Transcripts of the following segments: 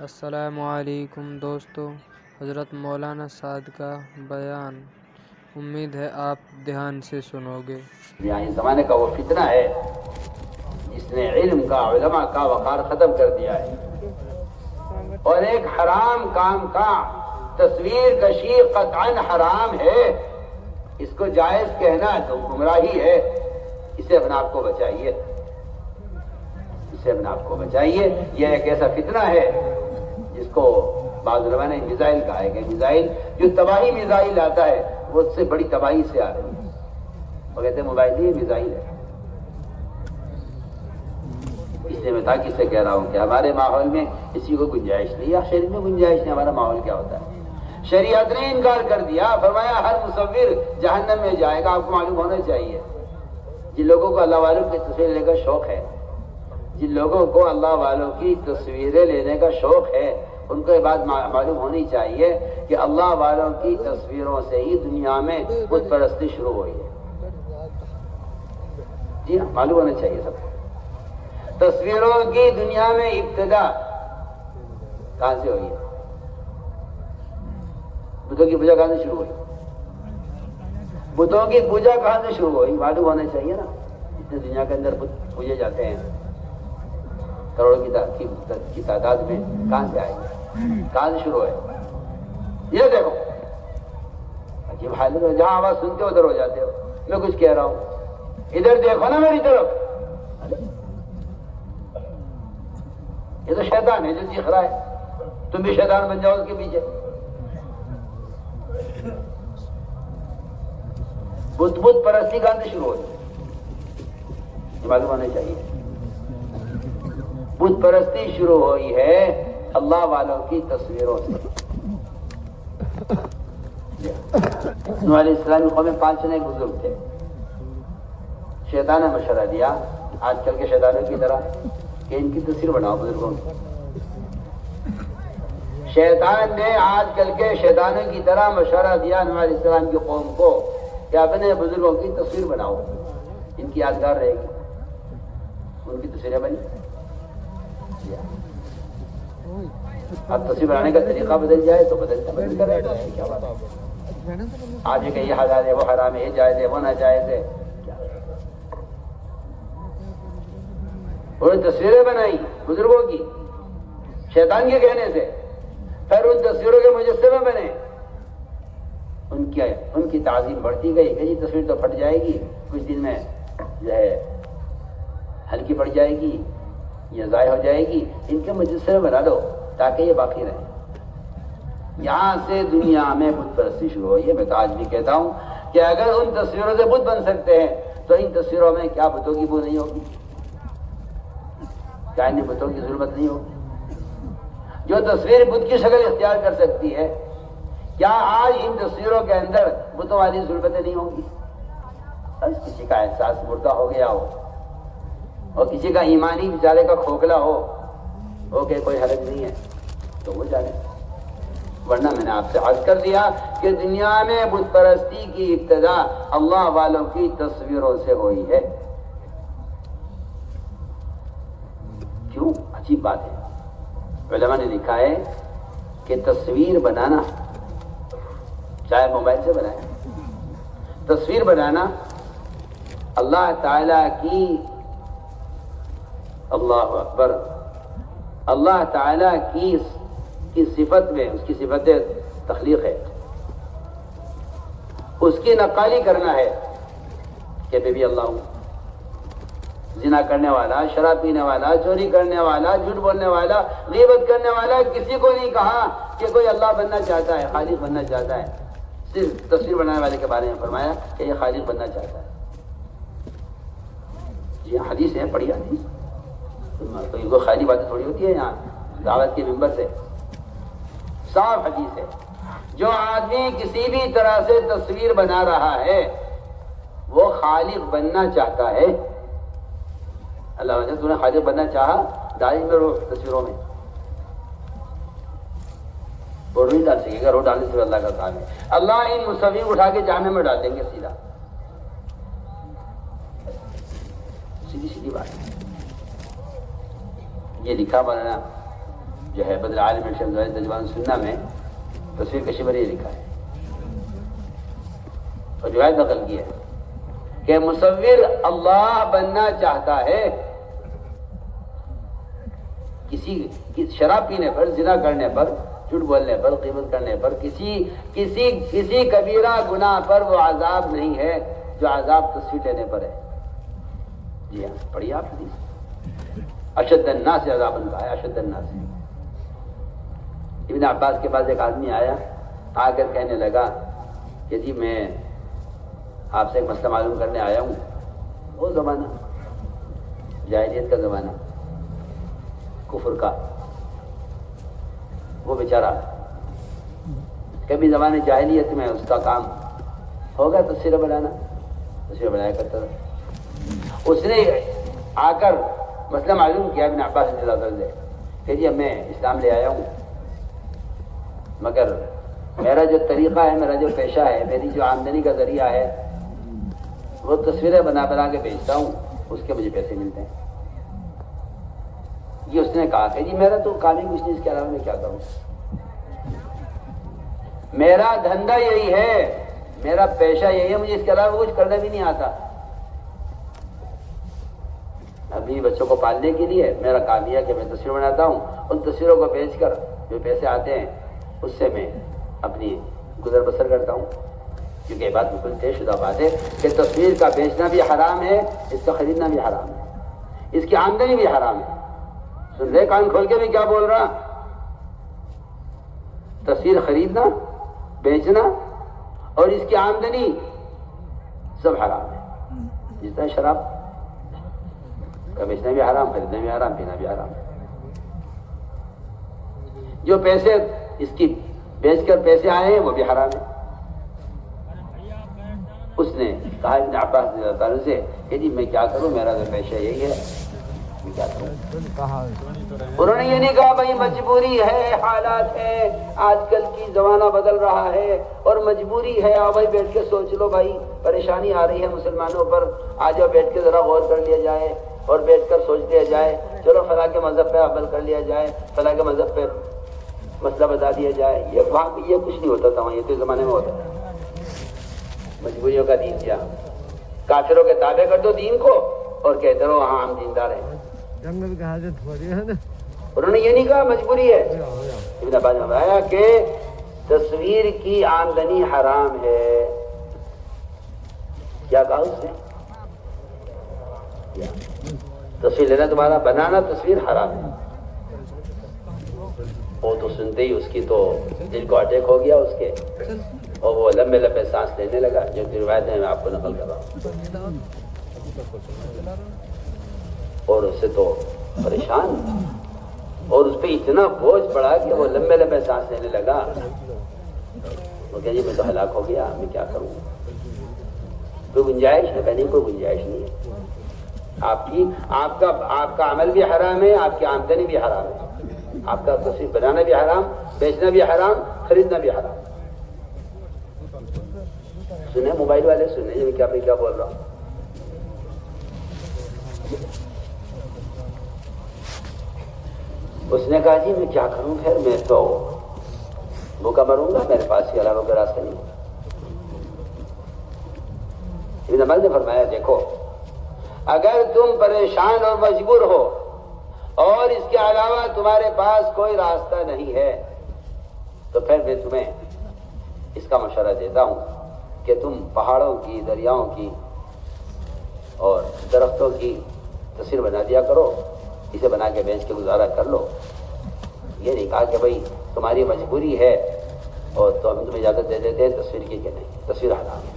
السلام علیکم دوستو، حضرت مولانا سعد کا بیان امید ہے آپ دھیان سے سنو گے۔ یعنی زمانے کا وہ فتنہ ہے جس نے علم کا، علماء کا وقار ختم کر دیا ہے، اور ایک حرام کام کا تصویر کشی قطعاً حرام ہے، اس کو جائز کہنا تو گمراہی ہے۔ اسے اپنے آپ کو بچائیے، اسے اپنے آپ کو بچائیے۔ یہ ایک ایسا فتنہ ہے جس کو بعض علماء نے میزائل کہا ہے کہ میزائل جو تباہی میزائل آتا ہے وہ اس سے بڑی تباہی سے آ رہی ہے، وہ کہتے ہیں موبائل یہ میزائل ہے۔ اس لیے میں تاکید سے کہہ رہا ہوں کہ ہمارے ماحول میں کسی کو گنجائش نہیں، یا شریعت میں گنجائش نہیں۔ ہمارا ماحول کیا ہوتا ہے؟ شریعت نے انکار کر دیا، فرمایا ہر مصور جہنم میں جائے گا۔ آپ کو معلوم ہونا چاہیے جن لوگوں کو اللہ والوں کی تصویر لینے کا شوق ہے، جن لوگوں کو اللہ والوں کی تصویریں لینے کا شوق ہے، ان کو یہ بات معلوم ہونی چاہیے کہ اللہ والوں کی تصویروں سے ہی دنیا میں بت پرستی شروع ہوئی ہے۔ جی ہاں، معلوم ہونا چاہیے سب کو۔ تصویروں کی دنیا میں ابتدا کہاں سے ہوئی ہے؟ بتوں کی پوجا کہاں سے شروع ہوئی؟ بتوں کی پوجا کہاں سے شروع ہوئی؟ معلوم ہونا چاہیے نا۔ اتنے دنیا کے اندر بت پوجے جاتے ہیں، کروڑوں کی تعداد میں، کہاں سے آئے، کہاں سے شروع ہے؟ یہ دیکھو عجیب حالت ہے، جہاں آواز سنتے ہو ادھر ہو جاتے ہو۔ میں کچھ کہہ رہا ہوں، ادھر دیکھو نا میری طرف۔ یہ تو شیطان ہے جو چیخ رہا ہے، تم بھی شیطان بن جاؤ اس کے پیچھے۔ بت پرستی کہاں سے شروع ہوئی؟ یہ معلوم ہونا چاہیے۔ بت پرستی شروع ہوئی ہے اللہ والوں کی تصویروں سے۔ نوح علیہ السلام کی قوم میں 5 جنے بزرگ تھے۔ شیطان نے مشورہ دیا آج کل کے شیطانوں کی طرح کہ ان کی تصویر بناؤ بزرگوں کی۔ شیطان نے آج کل کے شیطانوں کی طرح مشورہ دیا نوح علیہ السلام کی قوم کو کہ اپنے بزرگوں کی تصویر بناؤ، ان کی یادگار رہے گی۔ ان کی تصویریں بنی۔ اب تصویر بنانے کا طریقہ بدل جائے تو بدل کر رہے گا، کیا بات ہے؟ آج یہ کہ یہ حلال ہے، وہ حرام ہے، یہ جائز ہے، وہ ناجائز ہے۔ انہوں نے تصویریں بنائی بزرگوں کی شیطان کے کہنے سے، پھر ان تصویروں کے مجسمے بنے۔ ان کی تعظیم بڑھتی گئی کہ جی تصویر تو پھٹ جائے گی، کچھ دن میں جو ہے ہلکی پڑ جائے گی یا ضائع ہو جائے گی، ان کے مجسمے بنا دو تاکہ یہ باقی رہے۔ یہاں سے دنیا میں بت پرستی شروع ہوئی ہے۔ میں تو آج بھی کہتا ہوں کہ اگر ان تصویروں سے بت بن سکتے ہیں تو ان تصویروں میں کیا بتوں کی بو نہیں ہوگی؟ کیا ان بتوں کی ضرورت نہیں ہوگی؟ جو تصویر بت کی شکل اختیار کر سکتی ہے، کیا آج ان تصویروں کے اندر بتوں والی ضرورتیں نہیں ہوں گی؟ کسی کا احساس مردہ ہو گیا ہو اور کسی کا ایمانی بیچارے کا کھوکھلا ہو کہ کوئی حرج نہیں ہے تو وہ جانے۔ ورنہ میں نے آپ سے عرض کر دیا کہ دنیا میں بت پرستی کی ابتدا اللہ والوں کی تصویروں سے ہوئی ہے۔ کیوں؟ عجیب بات ہے۔ علماء نے لکھا ہے کہ تصویر بنانا، چاہے موبائل سے بنائے، تصویر بنانا اللہ تعالی کی، اللہ اکبر، اللہ تعالی کی صفت میں، اس کی صفت تخلیق ہے، اس کی نقالی کرنا ہے کہ میں بھی اللہ ہوں۔ زنا کرنے والا، شراب پینے والا، چوری کرنے والا، جھوٹ بولنے والا، غیبت کرنے والا، کسی کو نہیں کہا کہ کوئی اللہ بننا چاہتا ہے، خالق بننا چاہتا ہے۔ صرف تصویر بنانے والے کے بارے میں فرمایا کہ یہ خالق بننا چاہتا ہے۔ جی حدیث ہے، پڑھی حدیث، کوئی خالی باتیں تھوڑی ہوتی ہے یہاں دعوت کے ممبر سے، صاف حدیث ہے۔ جو آدمی کسی بھی طرح سے تصویر بنا رہا ہے وہ خالق بننا چاہتا ہے۔ اللہ نے تو نے خالق بننا چاہا، ڈالی میں روح تصویروں میں وہ نہیں ڈال سکے گا، روح ڈالنے سے اللہ کا کام ہے۔ اللہ ان مصور اٹھا کے جہنم میں ڈال دیں گے سیدھا، سیدھی بات ہے۔ یہ لکھا مولانا جو ہے بدر عالم شمس تجوان سننا میں تصویر کشی پر یہ لکھا ہے اور روایت نقل کی ہے کہ مصور اللہ بننا چاہتا ہے کسی شراب پینے پر، زنا کرنے پر، جھوٹ بولنے پر، غیبت کرنے پر، کسی کبیرہ گناہ پر وہ عذاب نہیں ہے جو عذاب تصویر لینے پر ہے۔ جی ہاں، پڑھیے آپ حدیث، اشد الناس عذاباً کہا ہے، اشد الناس۔ ابن عباس کے پاس ایک آدمی آیا، آ کر کہنے لگا کہ جی میں آپ سے ایک مسئلہ معلوم کرنے آیا ہوں۔ وہ زمانہ جاہلیت کا زمانہ، کفر کا، وہ بیچارہ کبھی زمانے جاہلیت میں اس کا کام ہوگا تصویر بنانا، تصویر بنایا کرتا تھا۔ اس نے آ کر مسئلہ معلوم کیا ابن عباس رضی اللہ عنہ سے کہ جی میں اسلام لے آیا ہوں، مگر میرا جو طریقہ ہے، میرا جو پیشہ ہے، میری جو آمدنی کا ذریعہ ہے وہ تصویریں بنا بنا کے بیچتا ہوں، اس کے مجھے پیسے ملتے ہیں۔ یہ اس نے کہا کہ جی میرا تو کام ہی کچھ نہیں، اس کے علاوہ میں کیا کروں، میرا دھندا یہی ہے، میرا پیشہ یہی ہے، مجھے اس کے علاوہ کچھ کرنا بھی نہیں آتا۔ ابھی بچوں کو پالنے کے لیے میرا کام یہ ہے کہ میں تصویر بناتا ہوں، ان تصویروں کو بیچ کر جو پیسے آتے ہیں اس سے میں اپنی گزر بسر کرتا ہوں۔ کیونکہ یہ بات بالکل طے شدہ بات ہے کہ تصویر کا بیچنا بھی حرام ہے، اس کا خریدنا بھی حرام ہے، اس کی آمدنی بھی حرام ہے۔ سن لے کان کھول کے بھی کیا بول رہا، تصویر خریدنا، بیچنا اور اس کی آمدنی سب حرام ہے۔ جس طرح شراب کا بیچنا بھی حرام، خریدنا بھی حرام، پینا بھی حرام ہے۔ جو پیسے اس کی بیچ کر پیسے آئے ہیں وہ بھی حرام ہے۔ اس نے کہا ابن عباس رضی اللہ عنہ سے کہ جی میں کیا کروں، میرا تو پیشہ یہی ہے، میں کیا کروں۔ انہوں نے یہ نہیں کہا بھائی مجبوری ہے، حالات ہے، آج کل کی زمانہ بدل رہا ہے اور مجبوری ہے، آؤ بھائی بیٹھ کے سوچ لو، بھائی پریشانی آ رہی ہے مسلمانوں پر، آ جاؤ بیٹھ کے ذرا غور کر لیا جائے اور بیٹھ کر سوچ لیا جائے، چلو فلاں کے مذہب پہ عمل کر لیا جائے، فلاں کے مذہب پہ مسئلہ بتا دیا جائے۔ یہ وہاں یہ کچھ نہیں ہوتا تھا، وہاں یہ تو زمانے میں ہوتا تھا۔ مجبوریوں کا دین کیا، کافروں کے تابع کر دو دین کو اور کہتے رہو ہاں ہم دیندار ہیں۔ انہوں نے یہ نہیں کہا مجبوری ہے۔ ابن عباس نے بتایا کہ تصویر کی آمدنی حرام ہے۔ کیا کہا اس نے؟ تصویر لینا تمہارا، بنانا تصویر حرام ہے۔ وہ تو سنتے ہی اس کی تو دل کو اٹیک ہو گیا اس کے، اور وہ لمبے لمبے سانس لینے لگا، جو روایت ہے میں آپ کو نقل کر رہا ہوں۔ اور اس سے تو پریشان، اور اس پہ اتنا بوجھ پڑا کہ وہ لمبے لمبے سانس لینے لگا۔ وہ کہ جی میں تو ہلاک ہو گیا، میں کیا کروں، کوئی گنجائش ہے؟ نہیں، کوئی گنجائش نہیں ہے۔ آپ کا عمل بھی حرام ہے، آپ کی آمدنی بھی حرام ہے، آپ کا تصویر بنانا بھی حرام، بیچنا بھی حرام، خریدنا بھی حرام۔ سنیں موبائل والے، سنیں میں کیا بول رہا ہوں۔ اس نے کہا جی میں کیا کروں، خیر میں تو بھوکا مروں گا، میرے پاس کے علاوہ کوئی راستہ نہیں۔ ابن عباس نے فرمایا دیکھو، اگر تم پریشان اور مجبور ہو اور اس کے علاوہ تمہارے پاس کوئی راستہ نہیں ہے تو پھر میں تمہیں اس کا مشورہ دیتا ہوں کہ تم پہاڑوں کی، دریاؤں کی اور درختوں کی تصویر بنا دیا کرو، اسے بنا کے بیچ کے گزارا کر لو۔ یہ نہیں کہا کہ بھائی تمہاری مجبوری ہے اور تو ہم تمہیں اجازت دے دیتے ہیں تصویر کی، کہ نہیں، تصویر حرام ہے۔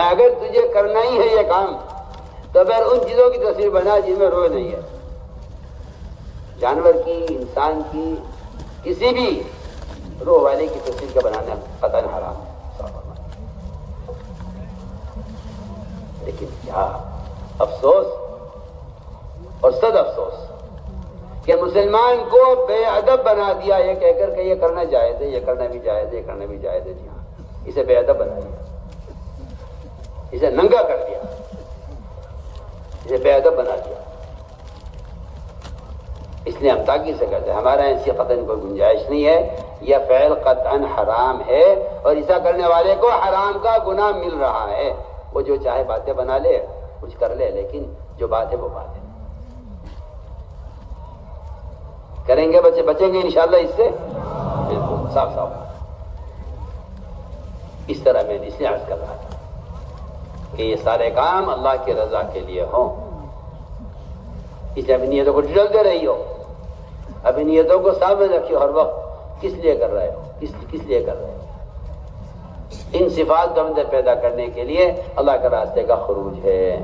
اگر تجھے کرنا ہی ہے یہ کام تو پھر ان چیزوں کی تصویر بنا جن میں روح نہیں ہے، جانور کی، انسان کی، کسی بھی روح والے کی تصویر کا بنانا قطعاً حرام ہے۔ لیکن کیا افسوس اور صد افسوس کہ مسلمان کو بے ادب بنا دیا، یہ کہہ کر کہ یہ کرنا جائز ہے، یہ کرنا بھی جائز ہے، یہ کرنا بھی جائز ہے۔ جی ہاں، اسے بے ادب بنا دیا، اسے ننگا کر دیا، اسے بے ادب بنا دیا۔ اس لیے ہم تاکید سے کہتے ہیں ہمارا ایسی قطعاً کوئی گنجائش نہیں ہے، یہ فعل قطعاً حرام ہے اور ایسا کرنے والے کو حرام کا گناہ مل رہا ہے۔ وہ جو چاہے باتیں بنا لے، کچھ کر لے، لیکن جو بات ہے وہ بات ہے۔ کریں گے بچے، بچیں گے انشاءاللہ اس سے، بالکل صاف صاف۔ اس طرح میں اس لیے عرض کر رہا تھا کہ یہ سارے کام اللہ کی رضا کے لیے ہوں، اس لیے اپنی نیتوں کو ڈھلتے رہی ہو، اپنی نیتوں کو سامنے رکھیے ہر وقت، کس لیے کر رہے ہو، کس لیے کر رہے ہو۔ ان صفات کو اندر پیدا کرنے کے لیے اللہ کے راستے کا خروج ہے۔